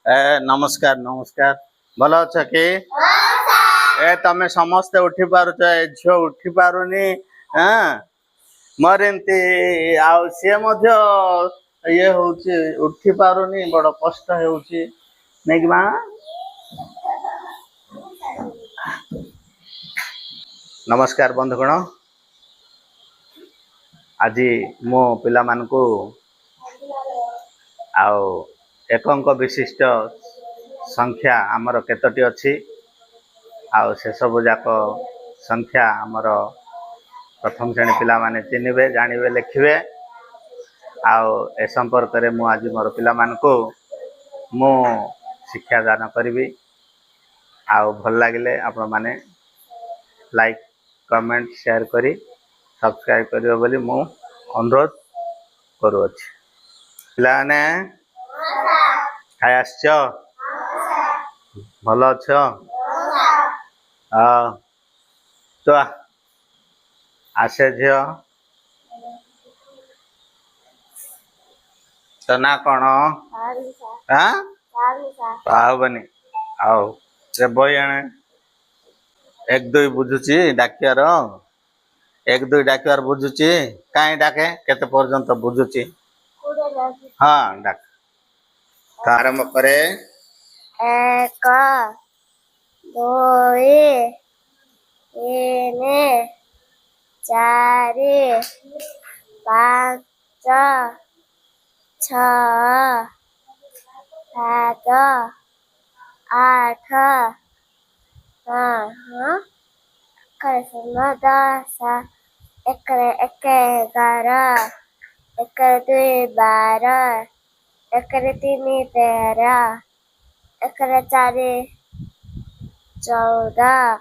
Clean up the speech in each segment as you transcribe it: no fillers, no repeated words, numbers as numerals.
नमस्कार नमस्कार भल अछ कि ए तमे समस्ते उठी पारुच ए झियो उठी पारुनी मोर एमती आउ सी मध्य ये होची उठी पारुनी बड़ कष्ट होची नहीं कि माँ नमस्कार बंधुगण आज मो पिला मानकु आउ एक अंक विशिष्ट संख्या आमर केतोटी अच्छी आउ से सब जाक संख्या आमर प्रथम श्रेणी पिला माने चिन्हबे जानवे लिखिबे आउ ए संपर्क रे मु आज मोर पिला मानकु मु शिक्षा दान करिवि आउ भल लागिले आपण माने लाइक कमेंट शेयर करी सब्सक्राइब करियो बोली मु अनुरोध करूअछि पिलाने खाई आसछ भल अछ तो आसे झियो तो ना कौन पावनी आओ से बही आने एक दुई बुझुची डाकियार एक दुई डाकियार बुझुची कहीं डाके केते पर्यंत बुझुची हाँ डाक तो आरंभ करे एक दुई तीन चार पाँच छः सात आठ दस एक ग्यारह एक दुई 12 एक तीन 13 एक चार 14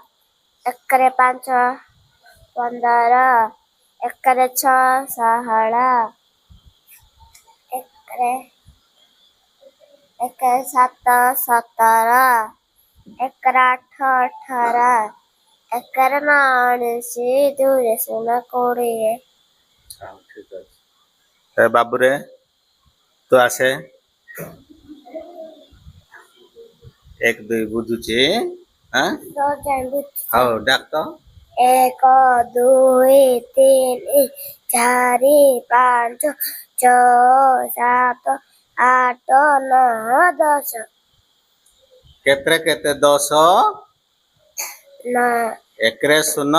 एक 5 15 एक 6 16 एक 7 17 एक 8 18 एक 9 20 बाबू रे तो आसे एक दुई बुझुची हाँ डाक तो एक दुई तीन चार 5 6 7 8 9 10 केतरे केते 10 ना एकरे सुन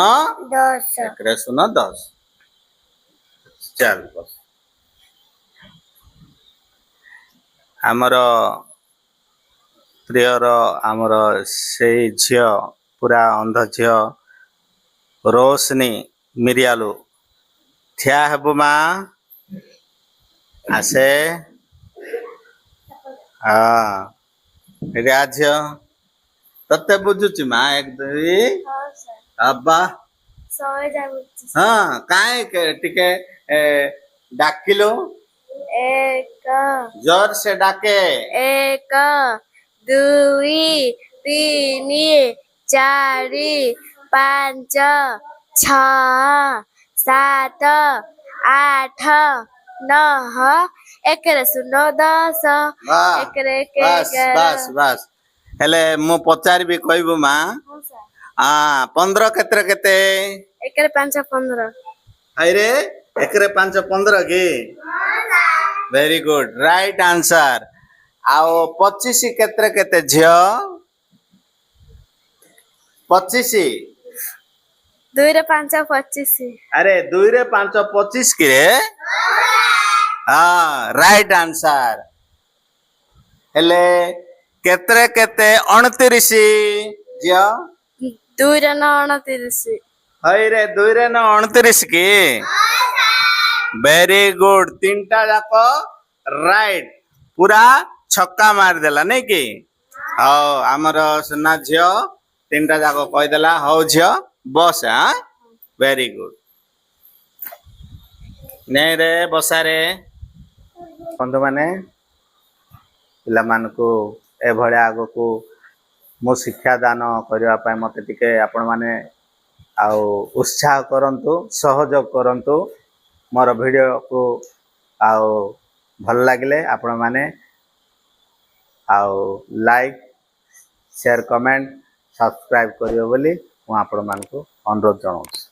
10 एकरे सुन 10 चल बस आमर प्रियर आमर से झियो पूरा अंध झियो रोशनी मिरियालू थिया हेबु माँ आसे हाँ झियो तते बुझुची माँ एक दुई अब्बा हाँ काहे के टिके डाकिलो एक जोर से डाके एक दुई तीन चार 5 6 7 8 9 एक 10 एक बस बस बस हेले मु पचार भी कहबो माँ हाँ 15 केतरे केते एक 5 15 अरे एक 5 15 की वेरी गुड राइट आंसर आओ 25 केतरे केते झियो 25 2 रे 5 25 अरे 2 रे 5 25 की रे हाँ राइट आंसर हेले केतरे केते 29 झियो 2 रे 9 29 हई रे 2 रे 9 29 की वेरी गुड तीनटा जाक राइट पूरा छक्का मार देला नहीं कि हाँ आमर सुना झियो तीनटा जाक कहीदेला हौ झियो बस हाँ वेरी गुड नहीं रे बसारे बंधु माने पिला मानकु ए भलिया आगो को मो शिक्षा दान करबा पय मते टिके आपण माने आउ उत्साह करंतु सहयोग करंतु मोर वीडियो को आउ भल लागिले आपण माने ଆଉ ଲାଇକ୍ ସେୟାର କମେଣ୍ଟ ସବସ୍କ୍ରାଇବ୍ କରିବେ ବୋଲି ମୁଁ ଆପଣମାନଙ୍କୁ ଅନୁରୋଧ ଜଣାଉଛି।